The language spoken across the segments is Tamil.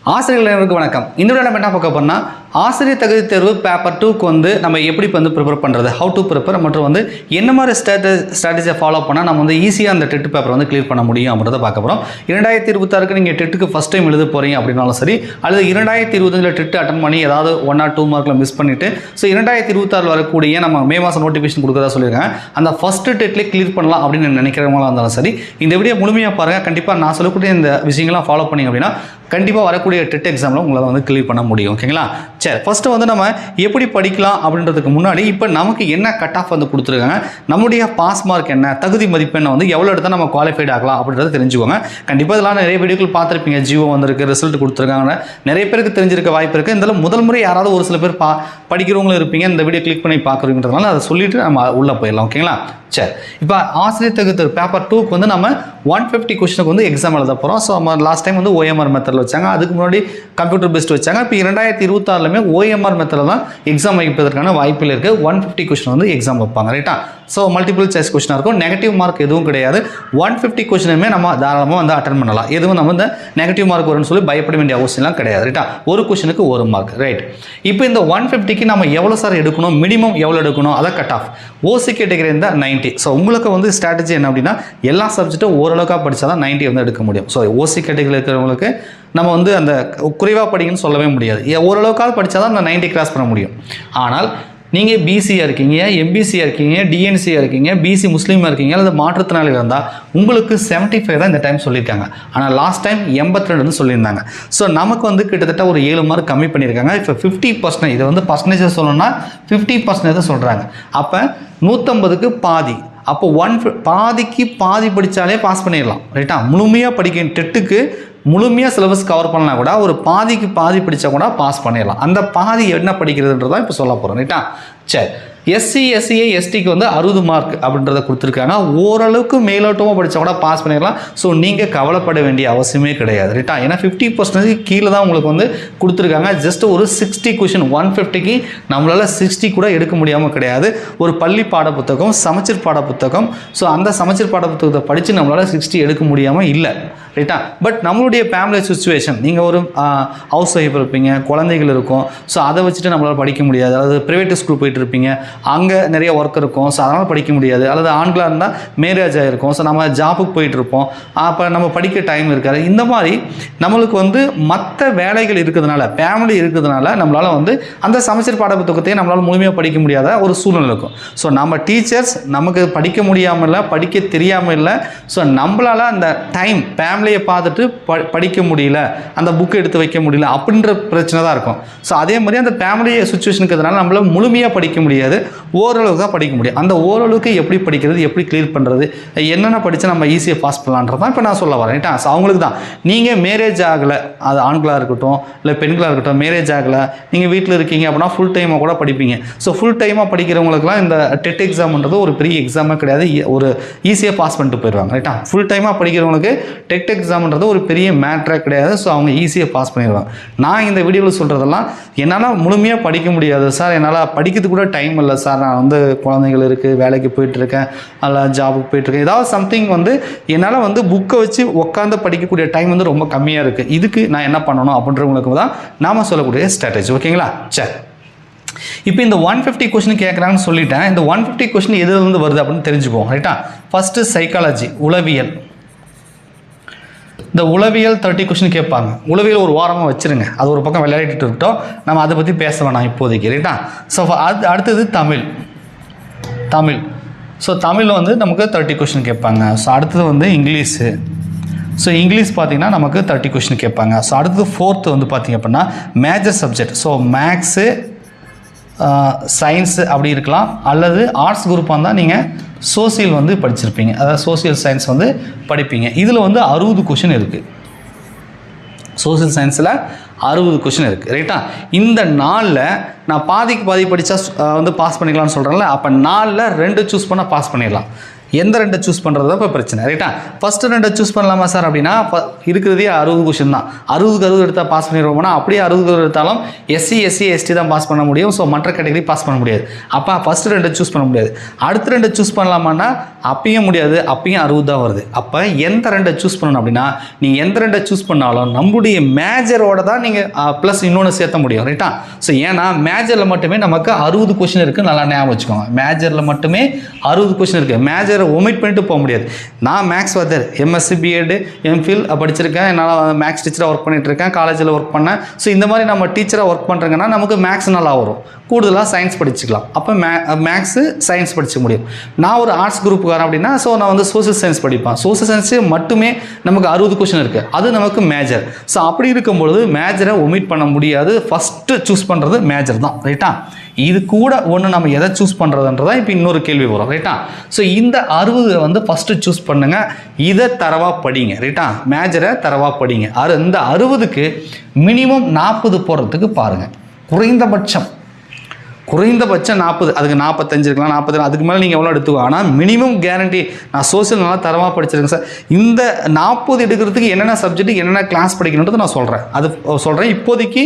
ஆசிரியர்களுக்கு வணக்கம். இந்த வீடியோல நம்ம என்ன பார்க்க போறோம்னா ஆசிரியர் தகுதி தேர்வு பேப்பர் 2க்கு வந்து நம்ம எப்படி வந்து ப்ரிப்பேர் பண்றது, ஹவ் டு ப்ரிப்பேர் மற்றும் வந்து என்ன மாதிரி ஸ்ட்ராட்டஜியை ஃபாலோ பண்ணால் நம்ம வந்து ஈஸியாக அந்த டெட் பேப்பர் வந்து கிளியர் பண்ண முடியும் அப்படின்றத பார்க்க போகிறோம். 2026க்கு நீங்கள் டெட்டுக்கு ஃபஸ்ட் டைம் எழுத போகிறீங்க அப்படின்னாலும் சரி, அல்லது 2025 டெட் அட்டன் பண்ணி ஏதாவது 1 or 2 மார்க்கில் மிஸ் பண்ணிவிட்டு ஸோ 2026 வரக்கூடிய நம்ம மே மாதம் நோட்டிஃபிகேஷன் கொடுக்குறதா சொல்லியிருக்காங்க. அந்த ஃபஸ்ட்டு டெட்லேயே கிளியர் பண்ணலாம் அப்படின்னு நினைக்கிறவங்களா இருந்தாலும் சரி, இந்த வீடியோ முழுமையாக பாருங்கள். கண்டிப்பாக நான் சொல்லக்கூடிய இந்த விஷயங்கள்லாம் ஃபாலோ பண்ணிங்க அப்படின்னா கண்டிப்பாக வரக்கூடிய டெட் எக்ஸாமில் உங்களால் வந்து கிளியர் பண்ண முடியும். ஓகேங்களா? சரி, ஃபஸ்ட்டு வந்து நம்ம எப்படி படிக்கலாம் அப்படின்றதுக்கு முன்னாடி இப்போ நமக்கு என்ன கட் ஆஃப் வந்து கொடுத்துருக்காங்க, நம்முடைய பாஸ் மார்க் என்ன, தகுதி மதிப்பெண்ணை வந்து எவ்வளோ எடுத்தால் நம்ம குவாலிஃபைட் ஆகலாம் அப்படின்றத தெரிஞ்சுக்கோங்க. கண்டிப்பாக இதெல்லாம் நிறைய வீடியோக்கள் பார்த்துருப்பீங்க. ஜியோ வந்திருக்கு, ரிசல்ட் கொடுத்துருக்காங்க, நிறைய பேருக்கு தெரிஞ்சிருக்க வாய்ப்பு இருக்குது. இதில் முதல் முறை யாராவது ஒரு சில பேர் படிக்கிறவங்களும் இருப்பீங்க. இந்த வீடியோ கிளிக் பண்ணி பார்க்குறீங்கிறதுனால அதை சொல்லிவிட்டு நம்ம உள்ளே போயிடலாம். ஓகேங்களா? சரி, இப்போ ஆசிரியர் தகுதி பேப்பர் 2க்கு வந்து நம்ம 150 கொஸ்டினுக்கு வந்து எக்ஸாம் எழுத போகிறோம். ஸோ நம்ம லாஸ்ட் டைம் வந்து ஓஎம்ஆர் மெத்தடில் வச்சாங்க, அதுக்கு முன்னாடி கம்ப்யூட்டர் பெஸ்ட் வச்சாங்க. இப்போ 2026 ஓஎம்ஆர் மெத்தடில் தான் எக்ஸாம் வைப்பதற்கான வாய்ப்பில் இருக்குது. 150 கொஸ்டின் வந்து எக்ஸாம் வைப்பாங்க. ரைட்டா? ஸோ மல்டிபிள் சாய்ஸ் கொஸ்டினாக இருக்கும். நெகட்டிவ் மார்க் எதுவும் கிடையாது. 150 கொஸ்டினுமே நம்ம தாராளமாக வந்து அட்டன் பண்ணலாம். எதுவும் நம்ம இந்த நெகட்டிவ் மார்க் வரும்னு சொல்லி பயப்பட வேண்டிய அவசியம்லாம் கிடையாது. ரைட்டா? ஒரு கொஸ்டினுக்கு 1 மார்க். ரைட். இப்போ இந்த 150க்கு நம்ம எவ்வளோ சார் எடுக்கணும், மினிமம் எவ்வளோ எடுக்கணும், அதை கட் ஆஃப். ஓசி கேட்டகரி இருந்தால் 90. ஸோ உங்களுக்கு வந்து ஸ்ட்ராட்டஜி என்ன அப்படின்னா, எல்லா சப்ஜெக்ட்டும் ஓரளவுக்காக படித்தா தான் 90 வந்து எடுக்க முடியும். ஸோ ஓசி கேட்டகரியில் இருக்கிறவங்களுக்கு நம்ம வந்து அந்த குறைவாக படிக்கணும்னு சொல்லவே முடியாது. ஓரளவுக்காக படித்தா தான் அந்த 90 கிராஸ் பண்ண முடியும். ஆனால் நீங்கள் பிசியாக இருக்கீங்க, எம்பிசியாக இருக்கீங்க, டிஎன்சியாக இருக்கீங்க, பிசி முஸ்லீமாக இருக்கீங்க, அல்லது மாற்றுத்திறனாளிகள் இருந்தால் உங்களுக்கு 75 தான் இந்த டைம் சொல்லியிருக்காங்க. ஆனால் லாஸ்ட் டைம் 82 சொல்லியிருந்தாங்க. ஸோ நமக்கு வந்து கிட்டத்தட்ட ஒரு 7 மார்க் கம்மி பண்ணியிருக்காங்க. இப்போ 50%, இதை வந்து பர்சன்டேஜ் சொல்லணும்னா 50% சொல்கிறாங்க. அப்போ 150க்கு பாதி. அப்போ பாதிக்கு பாதி படித்தாலே பாஸ் பண்ணிடலாம். ரைட்டா? முழுமையாக படிக்க டெட்டுக்கு முழுமையாக சிலபஸ் கவர் பண்ணலாம் கூட ஒரு பாதிக்கு பாதி படித்தா கூட பாஸ் பண்ணிடலாம். அந்த பாதி என்ன படிக்கிறதுன்றதான் இப்போ சொல்ல போகிறோம். ரைட்டா? சரி, எஸ்சி எஸ்சிஏ எஸ்டிக்கு வந்து 60 மார்க் அப்படின்றத கொடுத்துருக்காங்க. ஓரளவுக்கு மேலோட்டமாக படித்தா கூட பாஸ் பண்ணிடலாம். ஸோ நீங்கள் கவலைப்பட வேண்டிய அவசியமே கிடையாது. ரைட்டா? ஏன்னா 50% கீழே தான் உங்களுக்கு வந்து கொடுத்துருக்காங்க. ஜஸ்ட் ஒரு 60 கொஷின் 150க்கு நம்மளால் 60 கூட எடுக்க முடியாமல் கிடையாது. ஒரு பள்ளி பாட புத்தகம், சமச்சீர் பாட புத்தகம். ஸோ அந்த சமச்சீர் பாட புத்தகத்தை படித்து நம்மளால் 60 எடுக்க முடியாமல் இல்லை. ரைட்டா? பட் நம்மளுடைய ஃபேமிலி சுச்சுவேஷன், நீங்கள் ஒரு ஹவுஸ் ஒய்ஃப் இருப்பீங்க, குழந்தைகள் இருக்கும். ஸோ அதை வச்சுட்டு நம்மளால் படிக்க முடியாது. அதாவது ப்ரைவேட் ஸ்கூல் போயிட்டு இருப்பீங்க, அங்கே நிறைய ஒர்க் இருக்கும். ஸோ அதனால் படிக்க முடியாது. அல்லது ஆண்களாக இருந்தால் மேரேஜ் ஆகிருக்கும். ஸோ நம்ம ஜாபுக்கு போயிட்டுருப்போம். அப்போ நம்ம படிக்க டைம் இருக்காது. இந்த மாதிரி நம்மளுக்கு வந்து மற்ற வேலைகள் இருக்கிறதுனால, ஃபேமிலி இருக்கிறதுனால நம்மளால் வந்து அந்த சமச்சீர் பாட புத்தகத்தையே நம்மளால் முழுமையாக படிக்க முடியாத ஒரு சூழ்நிலை இருக்கும். ஸோ நம்ம டீச்சர்ஸ் நமக்கு படிக்க முடியாமல் இல்லை, படிக்க தெரியாமல் இல்லை. ஸோ நம்மளால் அந்த டைம் ஃபேமிலியை பார்த்துட்டு படிக்க முடியல, அந்த புக்கு எடுத்து வைக்க முடியல அப்படின்ற பிரச்சனை தான் இருக்கும். ஸோ அதே மாதிரி அந்த ஃபேமிலி சுச்சுவேஷனுக்கு இருக்கிறதுனால நம்மளால் முழுமையாக படிக்க முடியாது, ஓரளவுக்கு தான் படிக்க முடியும். அந்த ஓரளவுக்கு எப்படி படிக்கிறது, எப்படி கிளியர் பண்ணுறது, என்னென்ன படித்தா நம்ம ஈஸியாக பாஸ் பண்ணலான்றது தான் இப்போ நான் சொல்ல வரேன். ஸோ அவங்களுக்கு தான் நீங்கள் மேரேஜ் ஆகலை, அது ஆண்களாக இருக்கட்டும் இல்லை பெண்களாக இருக்கட்டும், மேரேஜ் ஆகலை, நீங்கள் வீட்டில் இருக்கீங்க அப்படின்னா ஃபுல் டைமாக கூட படிப்பீங்க. ஸோ ஃபுல் டைமாக படிக்கிறவங்களுக்குலாம் இந்த டெட் எக்ஸாம்ன்றது ஒரு பெரிய எக்ஸாமே கிடையாது, ஒரு ஈஸியாக பாஸ் பண்ணிட்டு போயிடுவாங்க. ரைட்டா? ஃபுல் டைமாக படிக்கிறவங்களுக்கு டெட் எக்ஸாம்ன்றது ஒரு பெரிய மேட்ராக கிடையாது. ஸோ அவங்க ஈஸியாக பாஸ் பண்ணிடுவாங்க. நான் இந்த வீடியோவில் சொல்கிறதெல்லாம் என்னால் முழுமையாக படிக்க முடியாது சார், என்னால் படிக்கிறதுக்கு கூட டைம் இல்லை சார், நான் வந்து குழந்தைகள் இருக்குது, வேலைக்கு போயிட்டுருக்கேன், அல்ல ஜாபுக்கு போயிட்டுருக்கேன், ஏதாவது சம்திங் வந்து என்னால் வந்து புக்கை வச்சு உட்காந்து படிக்கக்கூடிய டைம் வந்து ரொம்ப கம்மியாக இருக்குது, இதுக்கு நான் என்ன பண்ணணும் அப்படின்றவங்களுக்கு தான் நாம் சொல்லக்கூடிய ஸ்ட்ராட்டஜி. ஓகேங்களா? சரி, இப்போ இந்த 150 கொஸ்டின் கேட்குறாங்கன்னு சொல்லிட்டேன். இந்த 150 கொஸ்டின் எதுலேருந்து வருது அப்படின்னு தெரிஞ்சுப்போம். ரைட்டா? ஃபஸ்ட்டு சைக்காலஜி, உளவியல். இந்த உளவியல் 30 கொஸ்டின் கேட்பாங்க. உளவியல் ஒரு வாரமாக வச்சுருங்க, அது ஒரு பக்கம் விளையாடிட்டு இருக்கட்டும், நம்ம அதை பற்றி பேச வேணாம் இப்போதைக்கு. ரைட்டா? ஸோ அடுத்தது தமிழ். ஸோ தமிழில் வந்து நமக்கு 30 கொஸ்டின் கேட்பாங்க. ஸோ அடுத்தது வந்து இங்கிலீஷு. ஸோ இங்கிலீஷ் பார்த்திங்கன்னா நமக்கு 30 கொஸ்டின் கேட்பாங்க. ஸோ அடுத்தது 4th வந்து பார்த்திங்க அப்படின்னா major subject. So maths, science அப்படி இருக்கலாம், அல்லது ஆர்ட்ஸ் குரூப்பாக இருந்தால் நீங்கள் சோசியல் வந்து படிச்சிருப்பீங்க, அதாவது சோசியல் சயின்ஸ் வந்து படிப்பீங்க. இதில் வந்து 60 கொஷின் இருக்குது. சோசியல் சயின்ஸில் 60 கொஷின் இருக்குது. ரைட்டா? இந்த 4ல் நான் பாதிக்கு பாதி படித்தா வந்து பாஸ் பண்ணிக்கலாம்னு சொல்கிறேன்ல, அப்போ 4ல் 2 சூஸ் பண்ணால் பாஸ் பண்ணிடலாம். எந்த ரெண்டை சூஸ் பண்ணுறது தான் இப்போ பிரச்சனை ரைட்டா. ஃபஸ்ட்டு ரெண்டை சூஸ் பண்ணலாமா சார் அப்படின்னா இருக்கிறதே 60 கொஷின் தான். 60 எடுத்தால் பாஸ் பண்ணிடுவோம்னா அப்படியே 60 எடுத்தாலும் எஸ்சி எஸ்டி தான் பாஸ் பண்ண முடியும். ஸோ மற்ற கேட்டகரி பாஸ் பண்ண முடியாது. அப்போ ஃபஸ்ட்டு ரெண்டை சூஸ் பண்ண முடியாது. அடுத்த ரெண்டை சூஸ் பண்ணலாமான்னா அப்பயும் முடியாது, அப்பயும் 60 தான் வருது. அப்போ எந்த ரெண்டை சூஸ் பண்ணணும் அப்படின்னா நீங்கள் எந்த ரெண்டை சூஸ் பண்ணாலும் நம்முடைய மேஜரோட தான் நீங்கள் ப்ளஸ் இன்னொன்று சேர்த்த முடியும் ரைட்டா. ஸோ ஏன்னா மேஜரில் மட்டுமே நமக்கு 60 கொஷின் இருக்குது, நல்லா ஞாபகம் வச்சுக்கோங்க. மேஜரில் மட்டுமே 60 கொஷின் இருக்குது. மேஜரை ஒமிட் பண்ணிட்டு போக முடியாது. நான் மேக்ஸ் வாத்தியார், எம்எஸ்சி பிஎட் எம்ஃபில் படிச்சிருக்கேன், என்னால் மேக்ஸ் டீச்சராக ஒர்க் பண்ணிட்டு இருக்கேன், காலேஜில் ஒர்க் பண்ணேன். ஸோ இந்த மாதிரி நம்ம டீச்சராக ஒர்க் பண்ணுறங்கன்னா நமக்கு மேக்ஸ் நல்லா வரும், கூடுதலாக சயின்ஸ் படிச்சுக்கலாம். அப்போ மேக்ஸு சயின்ஸ் படிச்சுக்க முடியும். நான் ஒரு ஆர்ட்ஸ் குரூப்புக்காரன் அப்படின்னா ஸோ நான் வந்து சோசியல் சயின்ஸ் படிப்பேன். சோசியல் சயின்ஸு மட்டுமே நமக்கு 60 கொஷின் இருக்குது, அது நமக்கு மேஜர். ஸோ அப்படி இருக்கும்பொழுது மேஜரை ஒமிட் பண்ண முடியாது. ஃபஸ்ட்டு சூஸ் பண்ணுறது மேஜர் தான் ரைட்டா. இது கூட ஒன்று நம்ம எதை சூஸ் பண்ணுறதுன்றதான் இப்போ இன்னொரு கேள்வி வரும் ரைட்டா. ஸோ இந்த 60 வந்து ஃபஸ்ட்டு சூஸ் பண்ணுங்கள், இதை தரவாக படிங்க ரைட்டா. மேஜரை தரவாக படிங்க. இந்த 60க்கு மினிமம் 40 போடுறதுக்கு பாருங்கள். குறைந்தபட்சம் 40, அதுக்கு 45 இருக்கலாம், 40, அதுக்கு மேலே நீங்கள் எவ்வளோ எடுத்துக்கோ. ஆனால் மினிமம் கேரண்டி நான் சோசியல் நல்லா தரமாக படிச்சிருக்கேன் சார். இந்த 40 எடுக்கிறதுக்கு என்னென்ன சப்ஜெக்ட் என்னென்ன கிளாஸ் படிக்கணுன்றது நான் சொல்கிறேன். அது சொல்கிறேன். இப்போதைக்கு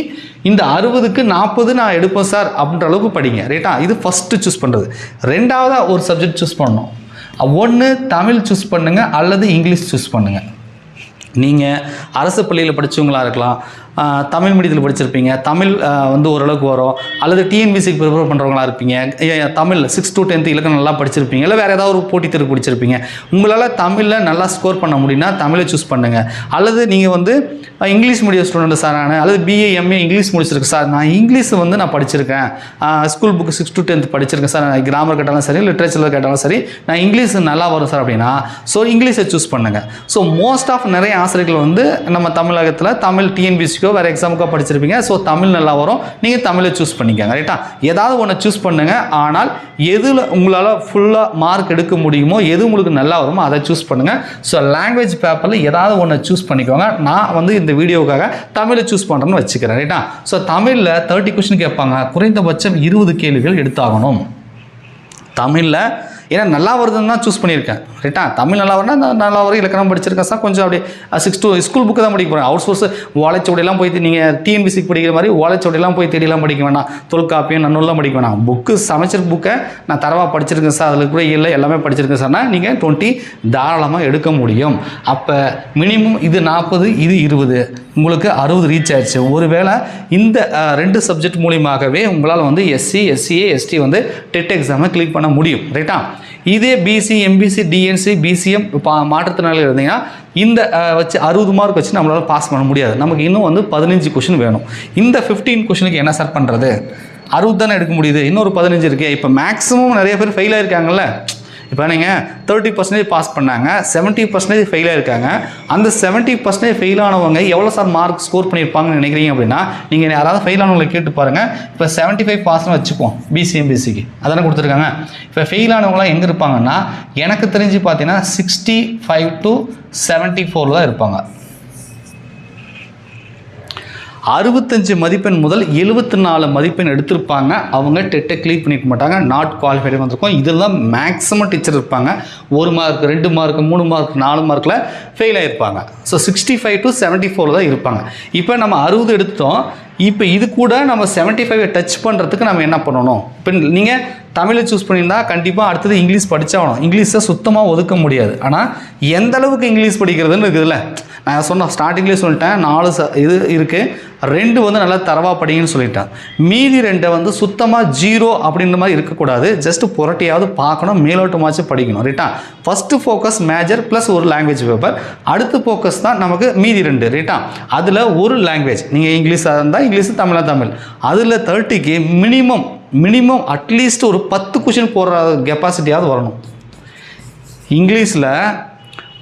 இந்த 60க்கு 40 நான் எடுப்பேன் சார் அப்படின்ற அளவுக்கு படிங்க ரைட்டா. இது ஃபஸ்ட்டு சூஸ் பண்ணுறது. ரெண்டாவதாக ஒரு சப்ஜெக்ட் சூஸ் பண்ணணும். ஒன்று தமிழ் சூஸ் பண்ணுங்கள் அல்லது இங்கிலீஷ் சூஸ் பண்ணுங்கள். நீங்கள் அரசு பள்ளியில் படித்தவங்களாக இருக்கலாம், தமிழ் மீடியத்தில் படிச்சிருப்பீங்க, தமிழ் வந்து ஓரளவுக்கு வரும், அல்லது டிஎன்பிசிக்கு ப்ரிப்பேர் பண்ணுறவங்களா இருப்பீங்க, தமிழ் 6 to 10 இலக்கணம் நல்லா படிச்சிருப்பீங்க, இல்லை வேறு ஏதாவது ஒரு போட்டித் தேர்வு படிச்சிருப்பீங்க. உங்களால் தமிழில் நல்லா ஸ்கோர் பண்ண முடியும்னா தமிழை சூஸ் பண்ணுங்கள். அல்லது நீங்கள் வந்து இங்கிலீஷ் மீடியம் ஸ்டூடெண்ட் சார் நான், அல்லது பிஏ எம்ஏ இங்கிலீஷ் முடிச்சிருக்கு சார், நான் இங்கிலீஷ் வந்து நான் படிச்சிருக்கேன், ஸ்கூல் புக்கு 6 to 10 படிச்சிருக்கேன் சார், நான் கிராமர் கேட்டாலும் சரி லிட்ரேச்சரில் கேட்டாலும் சரி நான் இங்கிலீஷ் நல்லா வரும் சார் அப்படின்னா ஸோ இங்கிலீஷை சூஸ் பண்ணுங்கள். ஸோ மோஸ்ட் ஆஃப் நிறைய ஆசிரியர்கள் வந்து நம்ம தமிழகத்தில் தமிழ் டிஎன்பிசி வேறு எக்ஸாமுக்காக படிச்சிருப்பீங்க. ஸோ தமிழ் நல்லா வரும், நீங்கள் தமிழை சூஸ் பண்ணிக்கோங்க ரைட்டா. ஏதாவது ஒன்று சூஸ் பண்ணுங்கள். ஆனால் எதில் உங்களால் ஃபுல்லாக மார்க் எடுக்க முடியுமோ, எது உங்களுக்கு நல்லா வருமோ அதை சூஸ் பண்ணுங்கள். ஸோ லாங்குவேஜ் பேப்பரில் ஏதாவது ஒன்று சூஸ் பண்ணிக்கோங்க. நான் வந்து இந்த வீடியோவுக்காக தமிழை சூஸ் பண்ணுறேன்னு வச்சுக்கிறேன் ரைட்டா. ஸோ தமிழில் 30 கொஸ்டின் கேட்பாங்க, குறைந்தபட்சம் 20 கேள்விகள் எடுத்தாகணும் தமிழில். ஏன்னா நல்லா வருதுன்னு தான் சூஸ் பண்ணியிருக்கேன் ரைட்டா. தமிழ் நல்லா வரும்னா நல்லா வரும், இலக்கணம் படிச்சிருக்கேன் சார், கொஞ்சம் அப்படியே 6 to ஸ்கூல் புக்கு தான் படிக்க போகிறேன். அவுட் சோர்ஸ் ஓலைச்சோடையெல்லாம் போய் நீங்கள் டிஎன்பிசிக்கு படிக்கிற மாதிரி ஓலைச்சோடையெல்லாம் போய் தேடியெல்லாம் படிக்க வேணாம், தொல்காப்பியம் நன்னூல்லாம் படிக்க வேணாம். புக்கு சமைச்சர் புக்கை நான் தரவாக படிச்சிருக்கேன் சார், அதில் கூட இல்லை எல்லாமே படிச்சிருக்கேன் சார்னா நீங்கள் 20 தாராளமாக எடுக்க முடியும். அப்போ மினிமம் இது 40, இது 20, உங்களுக்கு 60 ரீச் ஆயிடுச்சு. ஒருவேளை இந்த 2 சப்ஜெக்ட் மூலியமாகவே உங்களால் வந்து எஸ்சி எஸ்சிஏ எஸ்டி வந்து டெட் எக்ஸாமை கிளிக் பண்ண முடியும் ரைட்டா. இதே பிசி எம்பிசி டிஎன்சி பிசிஎம் மாற்றுத்திறனாளிகள் இருந்தீங்கன்னா இந்த வச்சு 60 மார்க் வச்சு நம்மளால் பாஸ் பண்ண முடியாது. நமக்கு இன்னும் வந்து 15 கொஷின் வேணும். இந்த 15 கொஷினுக்கு என்ன சார் பண்ணுறது? 60 தானே எடுக்க முடியுது, இன்னொரு 15 இருக்கு. இப்போ மேக்ஸிமம் நிறைய பேர் ஃபெயில் ஆயிருக்காங்கல்ல. இப்போ நீங்கள் 30% பாஸ் பண்ணாங்க, 70% ஃபெயில் ஆயிருக்காங்க. அந்த 70% ஃபெயில் ஆனவங்க எவ்வளோ சார் மார்க் ஸ்கோர் பண்ணியிருப்பாங்கன்னு நினைக்கிறீங்க அப்படின்னா நீங்கள் யாராவது ஃபெயில் ஆனவங்களை கேட்டு பாருங்கள். இப்போ 75 பாஸ்ன்னு வச்சுப்போம் பிசிஎம்பிசிக்கு, அதானே கொடுத்துருக்காங்க. இப்போ ஃபெயில் ஆனவங்களாம் எங்கே இருப்பாங்கன்னா எனக்கு தெரிஞ்சு பார்த்தீங்கன்னா 65 to 74 தான் இருப்பாங்க. 65 மதிப்பெண் முதல் 74 மதிப்பெண் எடுத்திருப்பாங்க. அவங்க டெட்டை கிளியர் பண்ணிக்க மாட்டாங்க, நாட் குவாலிஃபைடு வந்திருக்கும். இதில் தான் மேக்ஸிமம் டீச்சர் இருப்பாங்க. 1 மார்க் 2 மார்க் 3 மார்க் 4 மார்க்கில் ஃபெயில் ஆகிருப்பாங்க. ஸோ 65 to 74 தான் இருப்பாங்க. இப்போ நம்ம 60 எடுத்தோம். இப்போ இது கூட நம்ம 75 டச் பண்ணுறதுக்கு நம்ம என்ன பண்ணணும்? இப்போ நீங்கள் தமிழை சூஸ் பண்ணியிருந்தா கண்டிப்பாக அடுத்தது இங்கிலீஷ் படித்தாகணும். இங்கிலீஷை சுத்தமாக ஒதுக்க முடியாது. ஆனால் எந்த அளவுக்கு இங்கிலீஷ் படிக்கிறதுன்னு இருக்குதுல்ல. நான் சொன்ன ஸ்டார்டிங்லேயே சொல்லிட்டேன், 4 இது இருக்குது, 2 வந்து நல்லா தரவாக படிங்கன்னு சொல்லிட்டேன். மீதி 2 வந்து சுத்தமாக 0 அப்படின்ற மாதிரி இருக்கக்கூடாது. ஜஸ்ட் புரட்டியாவது பார்க்கணும், மேலோட்டமாச்சும் படிக்கணும் ரைட்டா. ஃபஸ்ட்டு ஃபோக்கஸ் மேஜர் ப்ளஸ் ஒரு லாங்குவேஜ் பேப்பர், அடுத்து ஃபோக்கஸ் தான் நமக்கு மீதி 2 ரைட்டா. அதில் ஒரு லாங்குவேஜ், நீங்கள் இங்கிலீஷாக இருந்தால் இங்கிலீஷ், தமிழாக தமிழ். அதில் 30க்கு மினிமம் அட்லீஸ்ட் ஒரு 10 கொஷின் போடுற கெப்பாசிட்டியாவது வரணும். இங்கிலீஷில்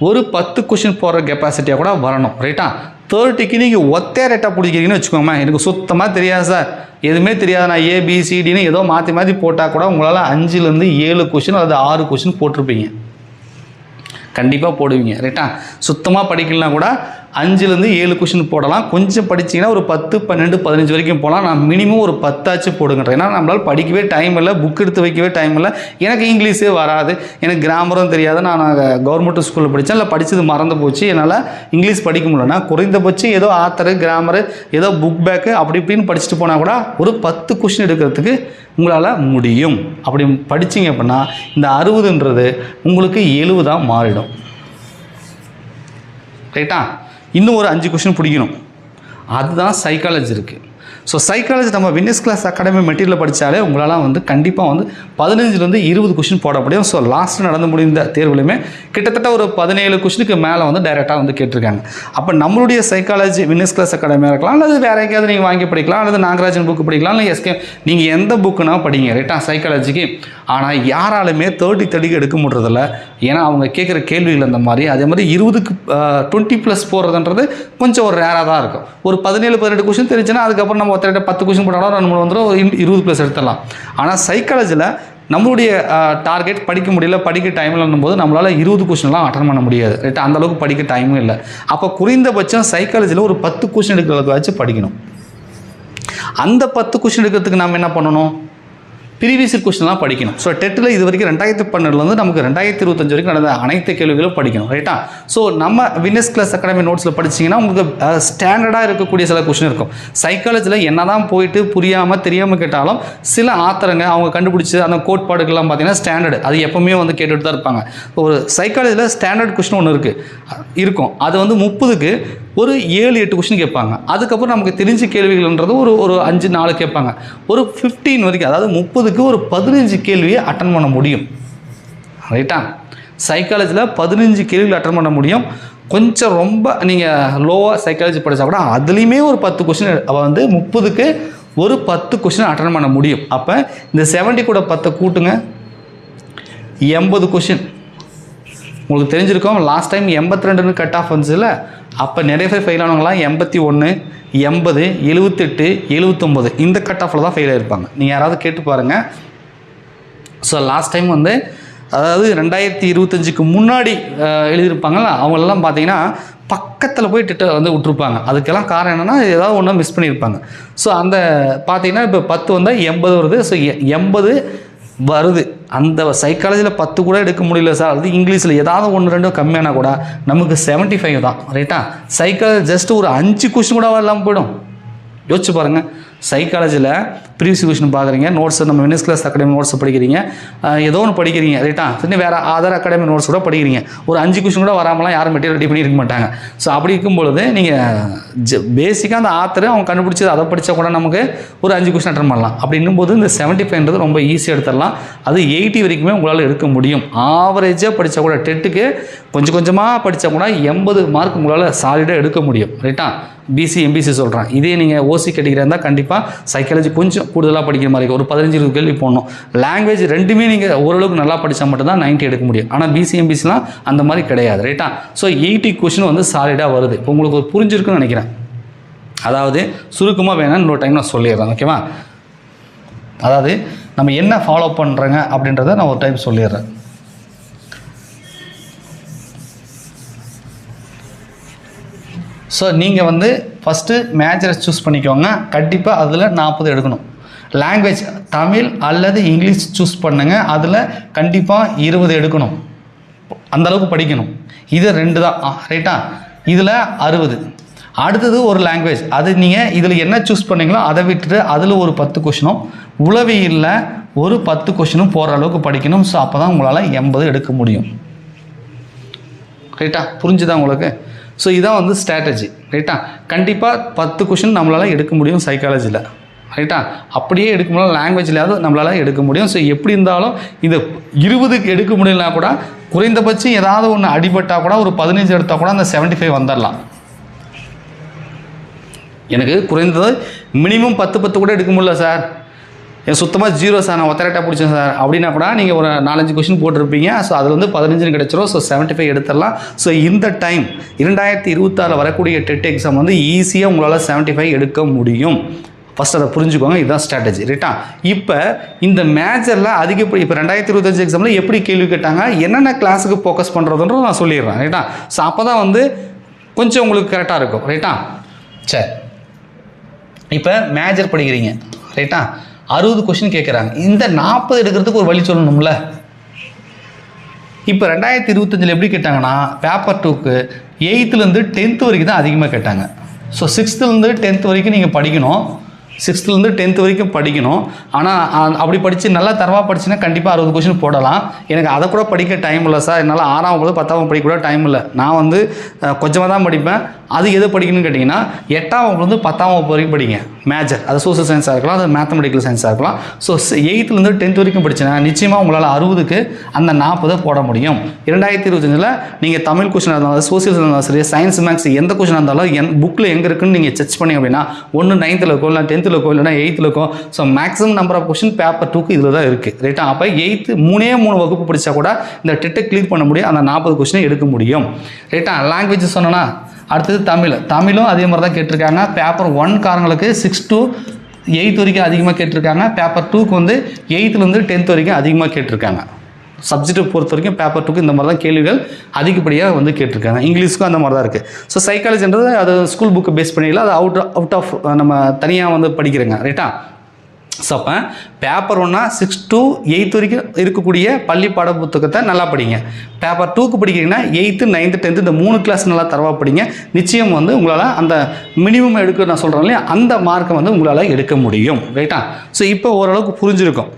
ஒரு 10 கொஷின் போடுற கெப்பாசிட்டியாக கூட வரணும் ரைட்டா. 30க்கு நீங்கள் ஒத்தே ரேட்டாக பிடிக்கிறீங்கன்னு வச்சுக்கோங்க. எனக்கு சுத்தமாக தெரியாது சார், எதுவுமே தெரியாது, நான் ஏபிசிடின்னு ஏதோ மாற்றி போட்டால் கூட உங்களால் 5லேருந்து 7 கொஷின் அல்லது 6 கொஷின் போட்டிருப்பீங்க, கண்டிப்பாக போடுவீங்க ரைட்டா. சுத்தமாக படிக்கலனா கூட 5லேருந்து 7 கொஷின் போடலாம். கொஞ்சம் படிச்சிங்கன்னா ஒரு 10, 12, 15 வரைக்கும் போகலாம். நான் மினிமம் ஒரு 10 போடுங்கன்றேன். ஏன்னா நம்மளால் படிக்கவே டைம் இல்லை, புக் எடுத்து வைக்கவே டைம் இல்லை. எனக்கு இங்கிலீஷே வராது, எனக்கு கிராமரும் தெரியாது. நான் கவர்மெண்ட் ஸ்கூலில் படித்தேன், இல்லை படித்தது மறந்து போச்சு, என்னால் இங்கிலீஷ் படிக்க முடியலன்னா குறைந்தபட்சம் ஏதோ ஆத்தரு, கிராமரு, ஏதோ புக் பேக்கு அப்படி இப்படின்னு படிச்சுட்டு போனால் கூட ஒரு 10 கொஷின் எடுக்கிறதுக்கு உங்களால் முடியும். அப்படி படிச்சிங்க அப்படின்னா இந்த 60ன்றது உங்களுக்கு 70 மாறிடும். ரைட்டா? இன்னும் ஒரு 5 கொஷின் பிடிக்கணும். அதுதான் சைக்காலஜி இருக்குது. ஸோ சைக்காலஜி நம்ம வின்னர்ஸ் கிளாஸ் அகாடமி மெட்டீரியல் படித்தாலே உங்களால் வந்து கண்டிப்பாக வந்து 15லேருந்து 20 கொஷின் போட முடியும். ஸோ லாஸ்ட் நடந்து முடிந்த தேர்வுலையுமே கிட்டத்தட்ட ஒரு 17 கொஷினுக்கு மேலே வந்து டைரெக்டாக வந்து கேட்டிருக்காங்க. அப்போ நம்மளுடைய சைக்காலஜி வின்னர்ஸ் கிளாஸ் அகாடமியாக இருக்கலாம், அல்லது வேறு எங்கேயாவது நீங்கள் வாங்கி படிக்கலாம், அல்லது நாகராஜன் புக்கு படிக்கலாம், இல்லை எஸ்கே நீங்கள் எந்த புக்குனா படிங்க. ரைட்டா? சைக்காலஜிக்கு. ஆனால் யாராலுமே 30 எடுக்க முடியறதில்ல. ஏன்னா அவங்க கேட்குற கேள்விகள் அந்த மாதிரி. அதே மாதிரி 20க்கு 20+ போடுறதுன்றது கொஞ்சம் ஒரு ரேராக தான் இருக்கும். ஒரு 17-18 கொஷின் தெரிஞ்சுன்னா அதுக்கப்புறம் நம்ம ஒருத்தர் 10 கொஷின் போட்டாலும் 2-3 வந்துடும், 20+ எடுத்துடலாம். ஆனால் சைக்காலஜியில் நம்மளுடைய டார்கெட் படிக்க முடியல, படிக்க டைம் இல்லைன்னும் போது நம்மளால் 20 கொஷின்லாம் அட்டன் பண்ண முடியாது. ரைட்டா? அந்தளவுக்கு படிக்க டைமும் இல்லை. அப்போ குறைந்தபட்சம் சைக்காலஜியில் ஒரு 10 கொஷின் எடுக்கிற அளவுக்கு வச்சு படிக்கணும். அந்த 10 கொஷின் எடுக்கிறதுக்கு நம்ம என்ன பண்ணணும்? ப்ரீவியஸ் கொஸ்டின்லாம் படிக்கணும். ஸோ டெட்டில் இது வரைக்கும் 2012 நமக்கு 2025 வரைக்கும் நடந்த அனைத்து கேள்விகளும் படிக்கணும். ரைட்டா? ஸோ நம்ம வின்னர்ஸ் கிளாஸ் அகாடமி நோட்ஸில் படிச்சிங்கன்னா உங்களுக்கு ஸ்டாண்டர்டாக இருக்கக்கூடிய சில கொஸ்டின் இருக்கும். சைக்காலஜியில் என்ன தான் போயிட்டு புரியாமல் தெரியாமல் கேட்டாலும் சில ஆத்தரங்க அவங்க கண்டுபிடிச்சி அந்த கோட்பாடுகள்லாம் பார்த்தீங்கன்னா ஸ்டாண்டர்டு அது எப்போவுமே வந்து கேட்டுட்டு தான் இருப்பாங்க. ஒரு சைக்காலஜியில் ஸ்டாண்டர்ட் கொஸ்டின் ஒன்று இருக்கும். அது வந்து 30க்கு ஒரு 7-8 கொஸ்டின் கேட்பாங்க. அதுக்கப்புறம் நமக்கு தெரிஞ்ச கேள்விகள்ன்றது ஒரு 5-4 கேட்பாங்க. ஒரு 15 வரைக்கும், அதாவது 30க்கு ஒரு 15 கேள்வியை அட்டன் பண்ண முடியும். ரைட்டா? சைக்காலஜியில் 15 கேள்விகள் அட்டன் பண்ண முடியும். கொஞ்சம் ரொம்ப நீங்கள் லோவாக சைக்காலஜி படித்தா கூட அதுலேயுமே ஒரு 10 கொஸ்டின் வந்து 30க்கு ஒரு 10 கொஸ்டின் அட்டன் பண்ண முடியும். அப்போ இந்த 70 கூட 10 கூட்டுங்க, 80 கொஸ்டின். உங்களுக்கு தெரிஞ்சிருக்கோம் லாஸ்ட் டைம் 82ன்னு கட் ஆஃப் வந்துச்சுல. அப்போ நிறைய பேர் ஃபெயில் ஆனவங்களாம் 81, 80, 78, 79 இந்த கட் ஆஃபில் தான் ஃபெயில் ஆகிருப்பாங்க. நீங்கள் யாராவது கேட்டு பாருங்கள். ஸோ லாஸ்ட் டைம் வந்து அதாவது 2025க்கு முன்னாடி எழுதியிருப்பாங்கள்ல, அவங்களெல்லாம் பார்த்தீங்கன்னா பக்கத்தில் போய் டெட்டை வந்து விட்டுருப்பாங்க. அதுக்கெல்லாம் காரணம் என்னென்னா ஏதாவது ஒன்று மிஸ் பண்ணியிருப்பாங்க. ஸோ அந்த பார்த்தீங்கன்னா இப்போ 10 வந்தால் 80 வருது. ஸோ 80 வருது. அந்த சைக்காலஜியில் 10 கூட எடுக்க முடியல சார், அது இங்கிலீஷில் ஏதாவது 1-2 கம்மியானா கூட நமக்கு 75 தான். ரைட்டா? சைக்காலஜி ஜஸ்ட் ஒரு 5 கொஸ்டின் கூட இல்லாமல் போயிடும். யோசிச்சு பாருங்கள். சைக்காலஜியில் ப்ரீவியஸ் கொஸ்டின் பார்க்குறீங்க, நோட்ஸ் நம்ம வின்னர்ஸ் கிளாஸ் அகாடமி நோட்ஸ் படிக்கிறீங்க, ஏதோ ஒன்று படிக்கிறீங்க. ரைட்டா? சரி, வேறு அதர் அகாடமி நோட்ஸ் கூட படிக்கிறீங்க. ஒரு 5 கொஸ்டின் கூட வராமலாம் யாரும் மெட்டீரியல் ரெடி பண்ணி இருக்க மாட்டாங்க. ஸோ அப்படி இருக்கும்பொழுது நீங்கள் பேசிக்காக அந்த ஆத்தர் அவங்க கண்டுபிடிச்சது அதை படித்தா கூட நமக்கு ஒரு 5 கொஸ்டின் அட்டன் பண்ணலாம். அப்படின்னும் போது இந்த 75ன்றது ரொம்ப ஈஸியாக எடுத்துடலாம். அது 80 வரைக்குமே உங்களால் எடுக்க முடியும். ஆவரேஜாக படித்தா கூட டெட்டுக்கு கொஞ்சம் கொஞ்சமாக படித்தா கூட 80 மார்க் உங்களால் சாலிடாக எடுக்க முடியும். ரைட்டா? பிசி எம்பிசி சொல்கிறேன். இதே நீங்கள் ஓசி கேட்டகரியாக இருந்தால் கண்டிப்பாக சைக்காலஜி கொஞ்சம் கூடுதலாக படிக்கிற மாதிரி இருக்கும். ஒரு 15-20 கேள்வி போடணும். லாங்குவேஜ் ரெண்டுமே நீங்கள் ஓரளவுக்கு நல்லா படித்தா மட்டும்தான் 90 எடுக்க முடியும். ஆனால் பிசி எம்பிசிலாம் அந்த மாதிரி கிடையாது. ரைட்டா? ஸோ 80 கொஸ்டின் வந்து சாலிடாக வருது. இப்போ உங்களுக்கு ஒரு புரிஞ்சிருக்குன்னு நினைக்கிறேன். அதாவது சுருக்கமாக வேணால் இன்னொரு டைம் நான் சொல்லிடுறேன். ஓகேவா? அதாவது நம்ம என்ன ஃபாலோ பண்ணுறேங்க அப்படின்றத நான் ஒரு டைம் சொல்லிடுறேன். ஸோ நீங்கள் வந்து ஃபஸ்ட்டு மேஜரை சூஸ் பண்ணிக்கோங்க. கண்டிப்பாக அதில் 40 எடுக்கணும். லாங்குவேஜ் தமிழ் அல்லது இங்கிலீஷ் சூஸ் பண்ணுங்கள். அதில் கண்டிப்பாக 20 எடுக்கணும். அந்தளவுக்கு படிக்கணும். இது 2 தான். ரைட்டா? இதில் 60. அடுத்தது ஒரு லாங்குவேஜ், அது நீங்கள் இதில் என்ன சூஸ் பண்ணீங்களோ அதை விட்டுட்டு அதில் ஒரு 10 கொஷினும், உளவியலில் ஒரு 10 கொஷினும் போகிற அளவுக்கு படிக்கணும். ஸோ அப்போ தான் உங்களால் 80 எடுக்க முடியும். ரைட்டா? புரிஞ்சுதான் உங்களுக்கு? ஸோ இதான் வந்து ஸ்ட்ராட்டஜி. ரைட்டா? கண்டிப்பாக 10 கொஷின் நம்மளால் எடுக்க முடியும் சைக்காலஜியில். ரைட்டா? அப்படியே எடுக்க முடியும் லாங்குவேஜ்லையாவது நம்மளால் எடுக்க முடியும். ஸோ எப்படி இருந்தாலும் இந்த 20க்கு எடுக்க முடியலனா கூட குறைந்தபட்சம் ஏதாவது ஒன்று அடிபட்டால் கூட ஒரு 15 எடுத்தால் கூட அந்த 75 வந்துடலாம். எனக்கு குறைந்தது மினிமம் 10 கூட எடுக்க முடியல சார், என் சுத்தமாக 0 சார், நான் ஒத்தரைட்டாக பிடிச்சேன் சார் அப்படின்னா கூட நீங்கள் ஒரு 4-5 கொஷின் போட்டிருப்பீங்க. ஸோ அதில் வந்து 15 கிடச்சிரும். ஸோ 75 எடுத்துடலாம். ஸோ இந்த டைம் 2026 வரக்கூடிய டெட் எக்ஸாம் வந்து ஈஸியாக உங்களால் 75 எடுக்க முடியும். ஃபஸ்ட் அதை புரிஞ்சுக்கோங்க. இதுதான் ஸ்ட்ராட்டஜி. ரைட்டா? இப்போ இந்த மேஜரில் அதிகப்படி இப்போ 2025 எக்ஸாமில் எப்படி கேள்வி கேட்டாங்க, என்னென்ன கிளாஸுக்கு ஃபோக்கஸ் பண்ணுறதுன்றது நான் சொல்லிடுறேன். ரைட்டா? ஸோ அப்போ தான் வந்து கொஞ்சம் உங்களுக்கு கரெக்டாக இருக்கும். ரைட்டா? சரி, இப்போ மேஜர் படிக்கிறீங்க. ரைட்டா? 60 கொஷின் கேட்குறாங்க. இந்த 40 எடுக்கிறதுக்கு ஒரு வழி சொல்லணும்ல. இப்போ 2025 எப்படி கேட்டாங்கன்னா பேப்பர் 2க்கு 8th-லேருந்து 10th வரைக்கும் தான் அதிகமாக கேட்டாங்க. ஸோ 6th-லேருந்து 10th வரைக்கும் நீங்கள் படிக்கணும். 6th-லேருந்து 10th வரைக்கும் படிக்கணும். ஆனால் அப்படி படித்து நல்லா தரவாக படிச்சுன்னா கண்டிப்பாக 60 கொஷின் போடலாம். எனக்கு அதை கூட படிக்க டைம் இல்லை சார், என்னால் 6ஆம் வகுப்பு 10ஆம் படிக்க கூட டைம் இல்லை, நான் வந்து கொஞ்சமாக தான் படிப்பேன். அது எது படிக்கணும்னு கேட்டிங்கன்னா 8ஆம் வகுப்புலேருந்து 10ஆம் வகுப்பு வரைக்கும் படிங்க. மேஜர் அது சோஷியல் சயின்ஸாக இருக்கலாம், அது மேத்தமெட்டிக்கல் சயின்ஸாக இருக்கலாம். ஸோ 8th-லேருந்து 10th வரைக்கும் படிச்சுன்னா நிச்சயமாக உங்களால் 60க்கு அந்த 40 போட முடியும். 2025 நீங்கள் தமிழ் கொஷினாக இருந்தாலும் சோஷியல் இருந்தாலும் சரி, சயின்ஸ் மேக்ஸ் எந்த கொஷினாக இருந்தாலும் புக்கில் எங்கே இருக்குன்னு நீங்கள் செக் பண்ணி அப்படின்னா ஒன்று 9th இருக்கும், இல்லை 10th இருக்கும், இல்லைனா 8th இருக்கும். So maximum number of question paper 2க்கு இதில் தான் இருக்குது. ரைட்டா? அப்போ 8th 3 வகுப்பு படித்தா கூட இந்த டெட்டை கிளியர் பண்ண முடியும், அந்த 40 கொஷினை எடுக்க முடியும். ரைட்டா? லாங்குவேஜ் சொன்னோன்னா அடுத்தது தமிழும் அதே மாதிரி தான் கேட்டிருக்காங்க. பேப்பர் 1 காரங்களுக்கு 6 to 8 வரைக்கும் அதிகமாக கேட்டிருக்காங்க. பேப்பர் 2க்கு வந்து 8th-லேருந்து 10th வரைக்கும் அதிகமாக கேட்டிருக்காங்க. சப்ஜெக்டை பொறுத்த வரைக்கும் பேப்பர் 2க்கு இந்த மாதிரி தான் கேள்விகள் அதிகப்படியாக வந்து கேட்டிருக்காங்க. இங்கிலீஷ்க்கும் அந்த மாதிரி தான் இருக்குது. ஸோ சைக்காலஜின்றது அது ஸ்கூல் புக்கு பேஸ் பண்ணிடல, அது அவுட் ஆஃப் நம்ம தனியாக வந்து படிக்கிறேங்க. ரைட்டா? ஸோ அப்போ பேப்பர் 1 6 to 8 வரைக்கும் இருக்கக்கூடிய பள்ளி பாட புத்தகத்தை நல்லா படிங்க. பேப்பர் 2க்கு படிக்கிறீங்கன்னா 8th 9th 10th இந்த 3 கிளாஸ் நல்லா தரவாக படிங்க. நிச்சயம் வந்து உங்களால் அந்த மினிமம் எடுக்க நான் சொல்கிறேன் இல்லையா, அந்த மார்க்கை வந்து உங்களால் எடுக்க முடியும். ரைட்டா? ஸோ இப்போ ஓரளவுக்கு புரிஞ்சிருக்கும்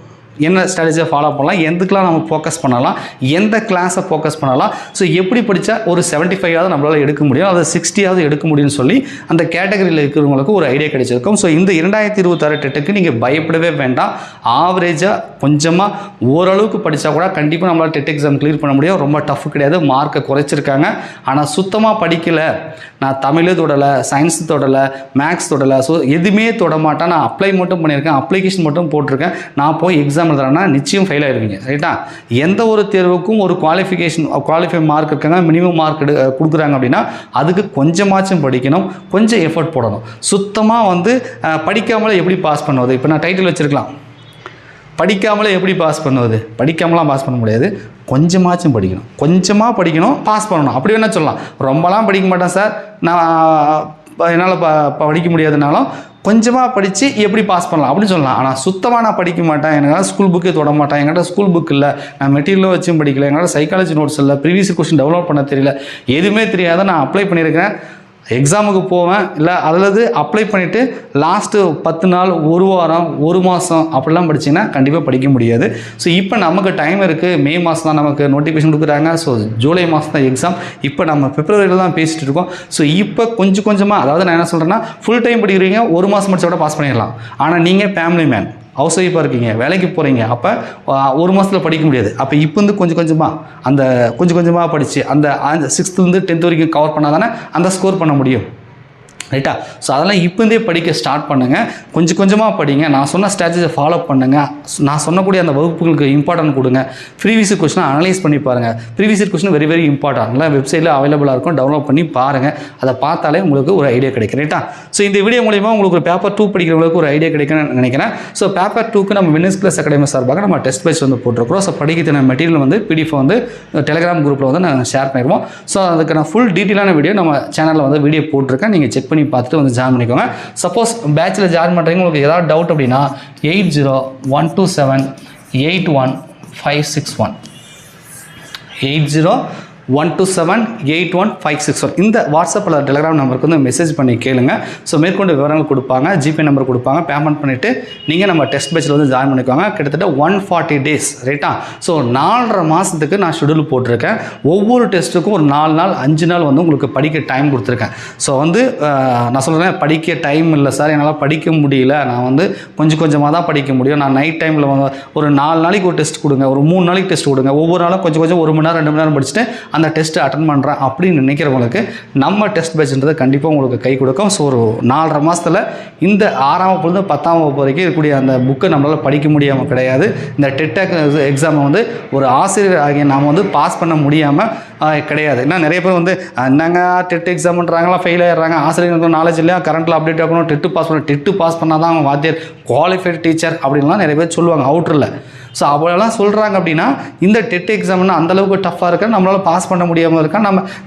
என்ன ஸ்ட்ராட்டஜியை ஃபாலோ பண்ணலாம், எதுக்கெலாம் நம்ம ஃபோக்கஸ் பண்ணலாம், எந்த கிளாஸை ஃபோக்கஸ் பண்ணலாம். ஸோ எப்படி படித்தா ஒரு 75ஆவது நம்மளால் எடுக்க முடியும், அதை 60ஆவது எடுக்க முடியும்னு சொல்லி அந்த கேட்டகரியில் இருக்கிறவங்களுக்கு ஒரு ஐடியா கிடைச்சிருக்கும். ஸோ இந்த 2026 டெட்டுக்கு நீங்கள் பயப்படவே வேண்டாம். ஆவரேஜாக கொஞ்சமாக ஓரளவுக்கு படித்தா கூட கண்டிப்பாக நம்மளால் டெட் எக்ஸாம் கிளியர் பண்ண முடியும். ரொம்ப டஃப் கிடையாது, மார்க்கை குறைச்சிருக்காங்க. ஆனால் சுத்தமாக படிக்கலை, நான் தமிழே தொடலை, சயின்ஸ் தொடலை, மேக்ஸ் தொடலை, ஸோ எதுவுமே தொட மாட்டேன், நான் அப்ளை மட்டும் பண்ணியிருக்கேன், அப்ளிகேஷன் மட்டும் போட்டிருக்கேன், நான் போய் எக்ஸாம் எழுதுறேன்னா நிச்சயம் ஃபெயில் ஆகிடுவீங்க. ரைட்டா? எந்த ஒரு தேர்வுக்கும் ஒரு குவாலிஃபை மார்க் இருக்காங்க, மினிமம் மார்க் கொடுக்குறாங்க அப்படின்னா அதுக்கு கொஞ்சமாச்சும் படிக்கணும், கொஞ்சம் எஃபர்ட் போடணும். சுத்தமாக வந்து படிக்காமலே எப்படி பாஸ் பண்ணுவது? இப்போ நான் டைட்டில் வச்சுருக்கலாம், படிக்காமலே எப்படி பாஸ் பண்ணுவது? படிக்காமலாம் பாஸ் பண்ண முடியாது, கொஞ்சமாச்சும் படிக்கணும், கொஞ்சமாக படிக்கணும், பாஸ் பண்ணணும். அப்படி வேணால் சொல்லலாம். ரொம்பலாம் படிக்க மாட்டேன் சார், நான் என்னால் படிக்க முடியாதுனாலும் கொஞ்சமாக படித்து எப்படி பாஸ் பண்ணலாம் அப்படின்னு சொல்லலாம். ஆனால் சுத்தமாக நான் படிக்க மாட்டேன், என்னால் ஸ்கூல் புக்கே தொட மாட்டேன், என்கிட்ட ஸ்கூல் புக் இல்லை, நான் மெட்டீரியலும் வச்சும் படிக்கல, என்னால் சைக்காலஜி நோட்ஸ் இல்லை, ப்ரீவியஸ் கொஸ்டின் டெவலப் பண்ண தெரியல, எதுவுமே தெரியாத நான் அப்ளை பண்ணியிருக்கேன், எக்ஸாமுக்கு போவேன், இல்லை அல்லது அப்ளை பண்ணிவிட்டு லாஸ்ட்டு 10 நாள், 1 வாரம், 1 மாதம் அப்படிலாம் படிச்சிங்கன்னா கண்டிப்பாக படிக்க முடியாது. ஸோ இப்போ நமக்கு டைம் இருக்குது. மே மாதம் தான் நமக்கு நோட்டிஃபிகேஷன் கொடுக்குறாங்க. ஸோ ஜூலை மாதம் தான் எக்ஸாம். இப்போ நம்ம பிப்ரவரியில் தான் பேசிகிட்டு இருக்கோம். ஸோ இப்போ கொஞ்சம் கொஞ்சமாக, அதாவது நான் என்ன சொல்கிறேன்னா, ஃபுல் டைம் படிக்கிறீங்க, 1 மாதம் படித்தா கூட பாஸ் பண்ணிடலாம். ஆனால் நீங்கள் ஃபேமிலி மேன், ஹவுஸ் ஒய்ஃபாக இருக்கீங்க, வேலைக்கு போகிறீங்க, அப்போ 1 மாதத்தில் படிக்க முடியாது. அப்போ இப்போ வந்து கொஞ்சம் கொஞ்சமாக படித்து அந்த 6th-லேருந்து 10th வரைக்கும் கவர் பண்ணால் தானே அந்த ஸ்கோர் பண்ண முடியும். ரைட்டா? ஸோ அதெல்லாம் இப்போந்தே படிக்க ஸ்டார்ட் பண்ணுங்கள், கொஞ்சம் கொஞ்சமாக படிங்க, நான் சொன்ன ஸ்ட்ராட்டஜியை ஃபாலோ பண்ணுங்கள், நான் சொன்னக்கூடிய அந்த வகுப்புகளுக்கு இம்பார்ட்டன்ட் கொடுங்க, ப்ரீவியஸ் கொஸ்டினை அனலைஸ் பண்ணி பாருங்கள். Previous question very very important, நல்லா வெப்சைட்டில் அவைலபிளாக இருக்கும், டவுன்லோட் பண்ணி பாருங்கள். அதை பார்த்தாலே உங்களுக்கு ஒரு ஐடியா கிடைக்கும். ரைட்டா? ஸோ இந்த வீடியோ மூலிமா உங்களுக்கு ஒரு பேப்பர் 2 படிக்கிறவங்களுக்கு ஒரு ஐடியா கிடைக்கும்னு நினைக்கிறேன். ஸோ பேப்பர் 2க்கு நம்ம வின்னர்ஸ் கிளாஸ் அகாடமி சார்பாக நம்ம டெஸ்ட் பேஜ் வந்து போட்டிருக்கிறோம். ஸோ படிக்கிறதுன மெட்டீரியல் வந்து பிடிஎஃப் வந்து டெலிகிராம் குரூப்பில் வந்து நான் ஷேர் பண்ணிடுவோம். ஸோ அதுக்கு நான் ஃபுல் டீட்டெயிலான வீடியோ நம்ம சேனலில் வந்து வீடியோ போட்டிருக்கேன், நீங்கள் செக் பண்ணி பார்த்துட்டு வந்து ஜாயின் பண்ணிக்கோங்க. சப்போஸ் பேட்சில் ஜாயின் பண்ணுறீங்க, உங்களுக்கு ஏதாவது டவுட் அப்படின்னா 8012781561 8012781561 இந்த வாட்ஸ்அப்பில் டெலிகிராம் நம்பருக்கு வந்து மெசேஜ் பண்ணி கேளுங்க. ஸோ மேற்கொண்டு விவரங்கள் கொடுப்பாங்க, ஜிபே நம்பர் கொடுப்பாங்க, பேமெண்ட் பண்ணிவிட்டு நீங்கள் நம்ம டெஸ்ட் பேட்சில் வந்து ஜாயின் பண்ணிக்கோங்க. கிட்டத்தட்ட 140 days. ரைட்டா? ஸோ 4.5 மாதத்துக்கு நான் ஷெடியூல் போட்டிருக்கேன். ஒவ்வொரு டெஸ்ட்டுக்கும் ஒரு 4 நாள் 5 நாள் வந்து உங்களுக்கு படிக்க டைம் கொடுத்துருக்கேன். ஸோ வந்து நான் சொல்கிறேன், படிக்க டைம் இல்லை சார், என்னால் படிக்க முடியல, நான் வந்து கொஞ்சமாக தான் படிக்க முடியும், நான் நைட் டைமில் வந்து ஒரு 4 நாளைக்கு ஒரு டெஸ்ட் கொடுங்க, ஒரு 3 நாளைக்கு டெஸ்ட் கொடுங்க, ஒவ்வொரு நாளும் கொஞ்சம் 1 மணி நேரம் 2 மணி நேரம் படிச்சுட்டு அந்த டெஸ்ட்டு அட்டன் பண்ணுறேன் அப்படின்னு நினைக்கிறவங்களுக்கு நம்ம டெஸ்ட் பேட்ச்ன்றது கண்டிப்பாக உங்களுக்கு கை கொடுக்கும். ஸோ ஒரு 4.5 மாதத்தில் இந்த 6ஆம் வகுப்புலேருந்து 10ஆம் வகுப்பு வரைக்கும் இருக்கக்கூடிய அந்த புக்கை நம்மளால் படிக்க முடியாமல் கிடையாது. இந்த டெட் எக்ஸாமை வந்து ஒரு ஆசிரியர் ஆகிய நாம் வந்து பாஸ் பண்ண முடியாமல் கிடையாது. ஏன்னா நிறைய பேர் வந்து என்னங்க டெட் எக்ஸாம்ன்றாங்களா, ஃபெயில் ஆகிடுறாங்க, ஆசிரியர்களுக்கு நாலேஜ் இல்லையா, கரண்ட்டில் அப்டேட் ஆகணும், டெட்டு பாஸ் பண்ணால் தான் அவங்க வாத்தியார் குவாலிஃபைடு டீச்சர் அப்படின்லாம் நிறைய பேர் சொல்லுவாங்க அவுட்டரில். ஸோ அவ்வளோலாம் சொல்கிறாங்க அப்படின்னா இந்த டெட் எக்ஸாம்னா அந்தளவுக்கு டஃப்பாக இருக்கா, நம்மளால் பாஸ் பண்ண முடியாமல் இருக்கா.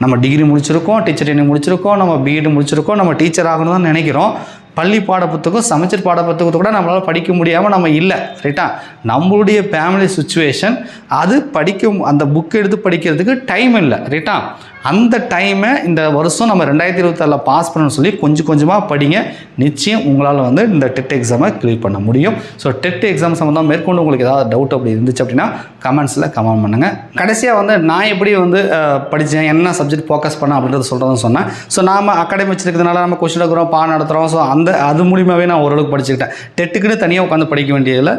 நம்ம டிகிரி முடிச்சிருக்கோம், டீச்சர் ட்ரைனிங் முடிச்சிருக்கோம், நம்ம பிஎட் முடிச்சிருக்கோம், நம்ம டீச்சர் ஆகணும் தான் நினைக்கிறோம். பள்ளி பாடப்புத்தகம் சமச்சீர் பாடப்புத்தகத்தை கூட நம்மளால் படிக்க முடியாமல் நம்ம இல்லை, ரைட்டா. நம்மளுடைய ஃபேமிலி சுச்சுவேஷன் அது அந்த புக் எடுத்து படிக்கிறதுக்கு டைம் இல்லை, ரைட்டா. அந்த டைமை இந்த வருஷம் நம்ம 2026 பாஸ் பண்ணணும்னு சொல்லி கொஞ்சம் கொஞ்சமாக படிங்க. நிச்சயம் உங்களால் வந்து இந்த டெட் எக்ஸாமை கிளியர் பண்ண முடியும். ஸோ டெட் எக்ஸாம் சம்மந்தம் மேற்கொண்டு உங்களுக்கு ஏதாவது டவுட் அப்படி இருந்துச்சு அப்படின்னா கமெண்ட்ஸில் கமெண்ட் பண்ணுங்கள். கடைசியாக வந்து நான் எப்படி வந்து படித்தேன், என்ன சப்ஜெக்ட் ஃபோக்கஸ் பண்ணேன் அப்படின்றத சொல்கிறதுன்னு சொன்னேன். ஸோ நாம் அகாடமி வச்சிருக்கிறதுனால நம்ம கொஸ்டின் எடுக்கிறோம், பாடம் நடத்துகிறோம். ஸோ அது மூலியமாகவே நான் ஓரளவுக்கு படிச்சுக்கிட்டேன். டெட்டுக்குன்னு தனியாக உட்காந்து படிக்க வேண்டியதில்லை.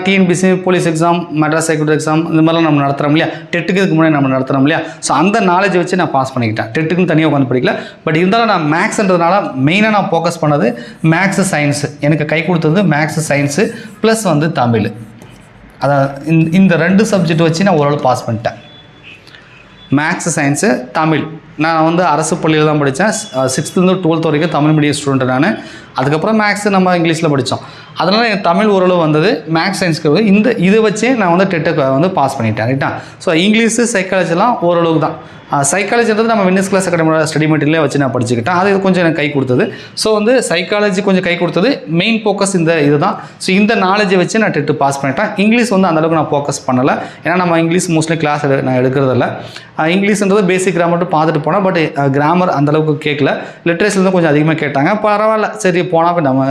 TNPSC, police exam, Madras high court exam இந்த மாதிரிலாம் நம்ம நடத்துகிறோம் இல்லையா, டெட்டுக்கு இதுக்கு முன்னாடி நம்ம நடத்துகிறோம் இல்லையா. ஸோ அந்த நாலேஜ் வச்சு நான் பாஸ் பண்ணிக்கிட்டேன். டெட்டுக்குன்னு தனியாக உட்காந்து படிக்கல. பட் இருந்தாலும் நான் மேக்ஸ்ன்றதுனால மெயினாக நான் ஃபோக்கஸ் பண்ணது மேக்ஸு சயின்ஸு. எனக்கு கை கொடுத்தது மேக்ஸு சயின்ஸு ப்ளஸ் வந்து தமிழ். அதாவது இந்த 2 சப்ஜெக்ட் வச்சு நான் ஓரளவு பாஸ் பண்ணிட்டேன். Maths science Tamil. நான் வந்து அரசு பள்ளியில் தான் படித்தேன். 6th to 12th வரைக்கும் தமிழ் மீடியம் ஸ்டூடெண்ட் நான். அதுக்கப்புறம் மேக்ஸு நம்ம இங்கிலீஷில் படித்தோம். அதனால் எனக்கு தமிழ் ஓரளவு வந்தது. மேக்ஸ் சயின்ஸ்க்கு இதை வச்சே நான் வந்து டெட்டை வந்து பாஸ் பண்ணிட்டேன், ரைட்டா. ஸோ இங்கிலீஷு சைக்காலஜிலாம் ஓரளவுக்கு தான். சைக்காலஜின்றது நம்ம வின்னர்ஸ் கிளாஸ் அகாடமியோட ஸ்டடி மெட்டீரியலே வச்சு நான் படிச்சுக்கிட்டேன். அது கொஞ்சம் எனக்கு கை கொடுத்தது. ஸோ வந்து சைக்காலஜி கொஞ்சம் கை கொடுத்தது. மெயின் ஃபோக்கஸ் இதுதான். ஸோ இந்த நாலேஜை வச்சு நான் டெட்டு பாஸ் பண்ணிட்டேன். இங்கிலீஷ் வந்து அந்தளவுக்கு நான் ஃபோக்கஸ் பண்ணலை. ஏன்னா நம்ம இங்கிலீஷ் மோஸ்ட்லி கிளாஸ் நான் எடுக்கிறதில்ல. இங்கிலீஷ்ன்றது பேசிக் கிராமர் மட்டும் பார்த்துட்டு போனேன். பட் கிராமர் அந்தளவுக்கு கேட்கல. லிட்ரேச்சர் தான் கொஞ்சம் அதிகமாக கேட்டாங்க. பரவாயில்ல, சரி போனால் நம்ம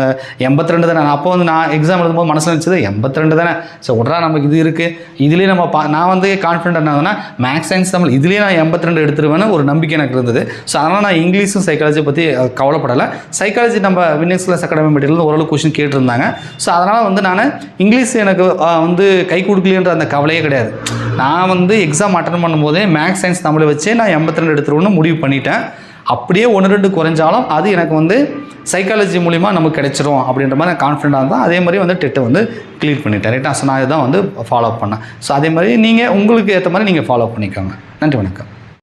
82 தானே. அப்போ வந்து நான் எக்ஸாம் எழுதும்போது மனசில் நினச்சது 82 தானே. ஸோ உடனே நமக்கு இது இருக்குது, இதுலேயே நம்ம நான் வந்து கான்ஃபிடென்ட் என்னதுன்னா மேக்ஸ் சயின்ஸ் தமிழ் இதுலேயே நான் 82 எடுத்துருவேன்னு ஒரு நம்பிக்கை எனக்கு இருந்தது. ஸோ அதனால் நான் இங்கிலீஷும் சைக்காலஜி பற்றி கவலைப்படலை. சைக்காலஜி நம்ம வின்னர்ஸ் கிளாஸ் அகாடமி மெட்டீரியல் ஓரளவு கொஸ்டின் கேட்டிருந்தாங்க. ஸோ அதனால் வந்து நான் இங்கிலீஷ் எனக்கு வந்து கை கொடுக்கலன்ற அந்த கவலையே கிடையாது. நான் வந்து எக்ஸாம் அட்டன் பண்ணும்போதே மேக்ஸ் சயின்ஸ் தமிழை வச்சே நான் 82 எடுத்துருவேன்னு முடிவு பண்ணிட்டேன். அப்படியே 1-2 குறைஞ்சாலும் அது எனக்கு வந்து சைக்காலஜி மூலிமா நமக்கு கிடைச்சிரும் அப்படின்ற மாதிரி நான் கான்ஃபிடென்ட்டாக இருந்தால் அதே மாதிரி வந்து டெட்டை வந்து கிளியர் பண்ணிட்டேன், ரைட்டா. ஸோ நான் இதுதான் வந்து ஃபாலோ பண்ணேன். ஸோ அதே மாதிரி நீங்கள் உங்களுக்கு ஏற்ற மாதிரி நீங்கள் ஃபாலோ பண்ணிக்கோங்க. நன்றி, வணக்கம்.